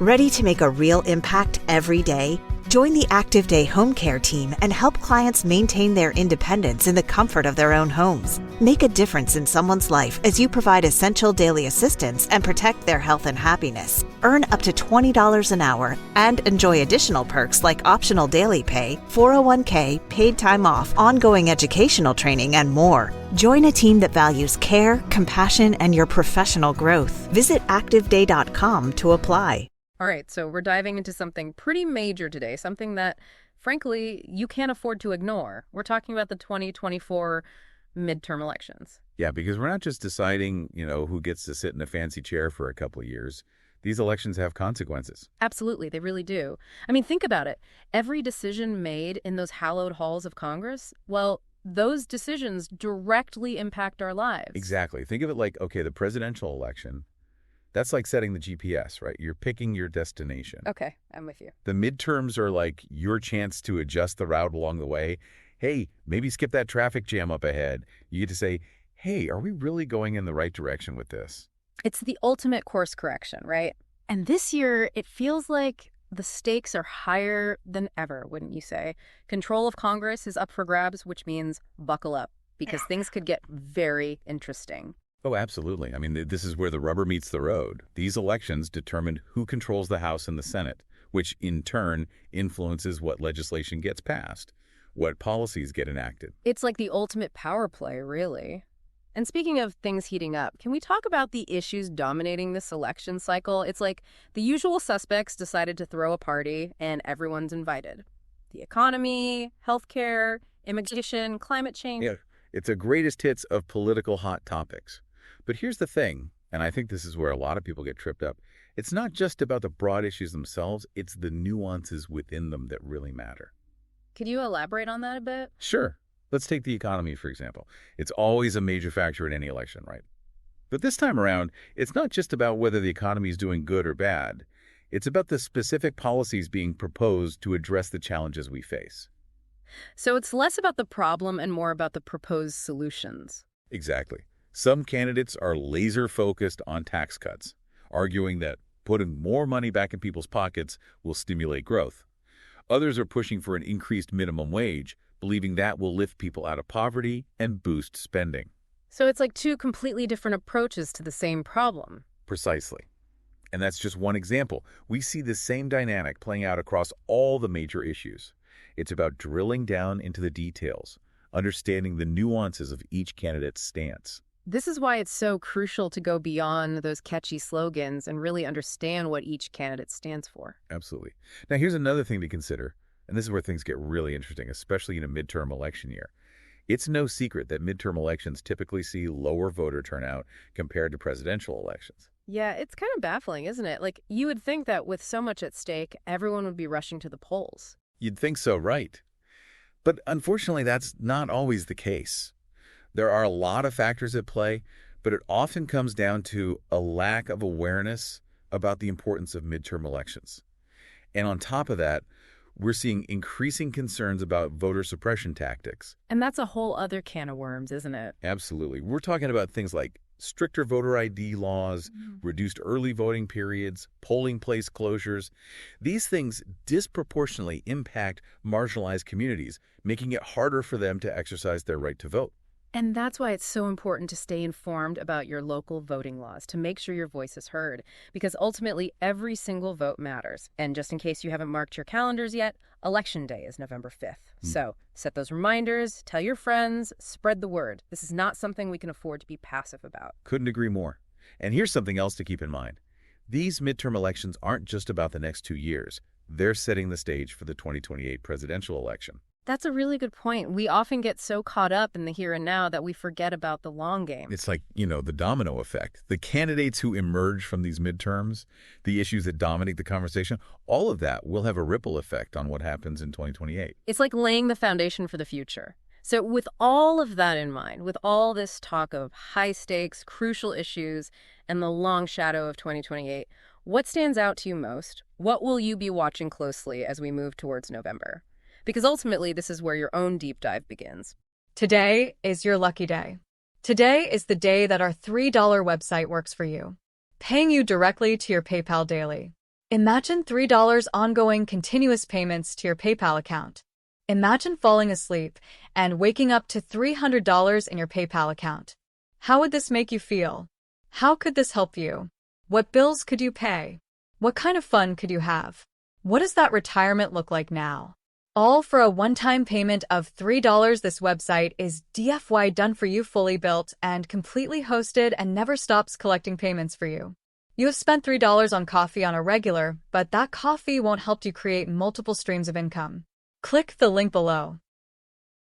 Ready to make a real impact every day? Join the Active Day Home Care team and help clients maintain their independence in the comfort of their own homes. Make a difference in someone's life as you provide essential daily assistance and protect their health and happiness. Earn up to $20 an hour and enjoy additional perks like optional daily pay, 401k, paid time off, ongoing educational training, and more. Join a team that values care, compassion, and your professional growth. Visit activeday.com to apply. All right, so we're diving into something pretty major today, something that, frankly, you can't afford to ignore. We're talking about the 2024 midterm elections. Yeah, because we're not just deciding, who gets to sit in a fancy chair for a couple of years. These elections have consequences. Absolutely, they really do. I mean, think about it. Every decision made in those hallowed halls of Congress, well, those decisions directly impact our lives. Exactly. Think of it like, okay, the presidential election, that's like setting the GPS, right? You're picking your destination. Okay, I'm with you. The midterms are like your chance to adjust the route along the way. Hey, maybe skip that traffic jam up ahead. You get to say, hey, are we really going in the right direction with this? It's the ultimate course correction, right? And this year, it feels like the stakes are higher than ever, wouldn't you say? Control of Congress is up for grabs, which means buckle up, because things could get very interesting. Oh, absolutely. I mean, this is where the rubber meets the road. These elections determine who controls the House and the Senate, which in turn influences what legislation gets passed, what policies get enacted. It's like the ultimate power play, really. And speaking of things heating up, can we talk about the issues dominating this election cycle? It's like the usual suspects decided to throw a party and everyone's invited. The economy, healthcare, immigration, climate change. Yeah, it's a greatest hits of political hot topics. But here's the thing, and I think this is where a lot of people get tripped up. It's not just about the broad issues themselves, it's the nuances within them that really matter. Could you elaborate on that a bit? Sure. Let's take the economy, for example. It's always a major factor in any election, right? But this time around, it's not just about whether the economy is doing good or bad. It's about the specific policies being proposed to address the challenges we face. So it's less about the problem and more about the proposed solutions. Exactly. Some candidates are laser-focused on tax cuts, arguing that putting more money back in people's pockets will stimulate growth. Others are pushing for an increased minimum wage, believing that will lift people out of poverty and boost spending. So it's like two completely different approaches to the same problem. Precisely. And that's just one example. We see the same dynamic playing out across all the major issues. It's about drilling down into the details, understanding the nuances of each candidate's stance. This is why it's so crucial to go beyond those catchy slogans and really understand what each candidate stands for. Absolutely. Now, here's another thing to consider, and this is where things get really interesting, especially in a midterm election year. It's no secret that midterm elections typically see lower voter turnout compared to presidential elections. Yeah, it's kind of baffling, isn't it? Like, you would think that with so much at stake, everyone would be rushing to the polls. You'd think so, right? But unfortunately, that's not always the case. There are a lot of factors at play, but it often comes down to a lack of awareness about the importance of midterm elections. And on top of that, we're seeing increasing concerns about voter suppression tactics. And that's a whole other can of worms, isn't it? Absolutely. We're talking about things like stricter voter ID laws, reduced early voting periods, polling place closures. These things disproportionately impact marginalized communities, making it harder for them to exercise their right to vote. And that's why it's so important to stay informed about your local voting laws, to make sure your voice is heard, because ultimately every single vote matters. And just in case you haven't marked your calendars yet, Election Day is November 5th. So set those reminders, tell your friends, spread the word. This is not something we can afford to be passive about. Couldn't agree more. And here's something else to keep in mind. These midterm elections aren't just about the next 2 years. They're setting the stage for the 2028 presidential election. That's a really good point. We often get so caught up in the here and now that we forget about the long game. It's like, the domino effect. The candidates who emerge from these midterms, the issues that dominate the conversation, all of that will have a ripple effect on what happens in 2028. It's like laying the foundation for the future. So with all of that in mind, with all this talk of high stakes, crucial issues, and the long shadow of 2028, what stands out to you most? What will you be watching closely as we move towards November? Because ultimately, this is where your own deep dive begins. Today is your lucky day. Today is the day that our $3 website works for you, paying you directly to your PayPal daily. Imagine $3 ongoing continuous payments to your PayPal account. Imagine falling asleep and waking up to $300 in your PayPal account. How would this make you feel? How could this help you? What bills could you pay? What kind of fun could you have? What does that retirement look like now? All for a one-time payment of $3. This website is DFY done for you, fully built and completely hosted, and never stops collecting payments for you. You have spent $3 on coffee on a regular, but that coffee won't help you create multiple streams of income. Click the link below.